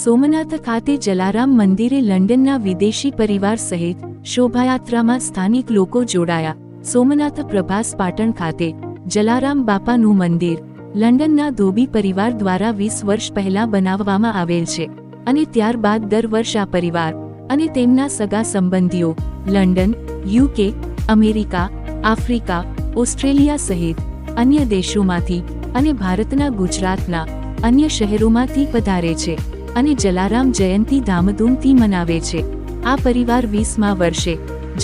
સોમનાથ ખાતે જલારામ મંદિરે લંડનના વિદેશી પરિવાર સહિત શોભાયાત્રામાં સ્થાનિક લોકો જોડાયા. સોમનાથ પ્રભાસ પાટણ ખાતે જલારામ બાપાનું મંદિર લંડનના ધોબી પરિવાર દ્વારા 20 વર્ષ પહેલા બનાવવામાં આવેલ છે અને ત્યારબાદ દર વર્ષ આ પરિવાર અને તેમના સગા સંબંધીઓ London, UK, America, Africa, Australia સહિત અન્ય દેશોમાંથી અને ભારતના ગુજરાતના અન્ય શહેરોમાંથી પધારે છે અને જલારામ જયંતી ધામધૂમથી મનાવે છે. આ પરિવાર 20મા વર્ષે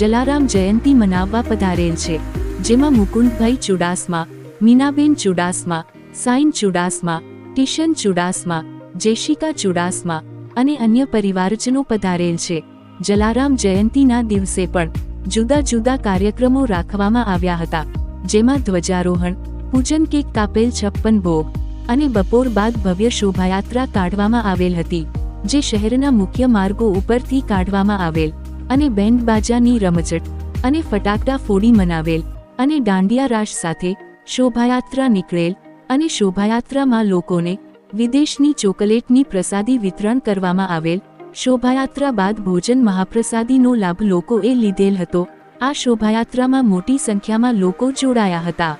જલારામ જયંતી મનાવવા પધારેલ છે, જેમાં મુકુંદભાઈ ચુડાસમા, મીનાબેન ચુડાસમા, સાઈન ચુડાસમા, ટીશન ચુડાસમા, જેશિકા ચુડાસમા અને અન્ય પરિવારજનો પધારેલ છે. જલારામ જયંતીના દિવસે પણ જુદા જુદા કાર્યક્રમો રાખવામાં આવ્યા હતા, જેમાં ધ્વજારોહણ, પૂજન, કેક કાપેલ, 56 ભોગ અને બપોર બાદ ભવ્ય શોભાયાત્રા કાઢવામાં આવેલ હતી, જે શહેરના મુખ્ય માર્ગો ઉપરથી કાઢવામાં આવેલ અને બેન્ડ બાજાની રમઝટ અને ફટાકડા ફોડી મનાવેલ અને દાંડિયા રાસ સાથે શોભાયાત્રા નીકળેલ અને શોભાયાત્રામાં લોકોને વિદેશની ચોકલેટની પ્રસાદી વિતરણ કરવામાં આવેલ. શોભાયાત્રા બાદ ભોજન મહાપ્રસાદીનો લાભ લોકોએ લીધેલ હતો. આ શોભાયાત્રામાં મોટી સંખ્યામાં લોકો જોડાયા હતા.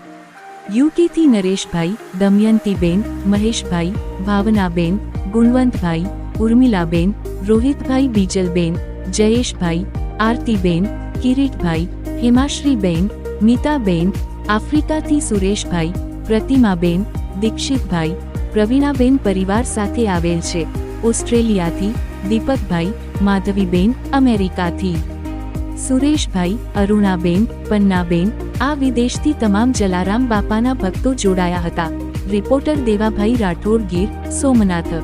યુકેથી નરેશભાઈ, દમયંતીબેન, મહેશભાઈ, ભાવનાબેન, ગુણવંતભાઈ, ઉર્મિલાબેન, રોહિતભાઈ, બીજલબેન, જયેશભાઈ, આરતીબેન, કિરીટભાઈ, હેમાશ્રીબેન, મીતાબેન, આફ્રિકાથી સુરેશભાઈ, પ્રતિમાબેન, દીક્ષિતભાઈ, પ્રવીણાબેન પરિવાર સાથે આવેલ છે. ઓસ્ટ્રેલિયાથી દીપકભાઈ, માધવીબેન, અમેરિકાથી સુરેશભાઈ, અરુણાબેન, પન્નાબેન, આ વિદેશથી તમામ જલારામ બાપાના ભક્તો જોડાયા હતા. રિપોર્ટર દેવાભાઈ રાઠોડ, ગીર સોમનાથ.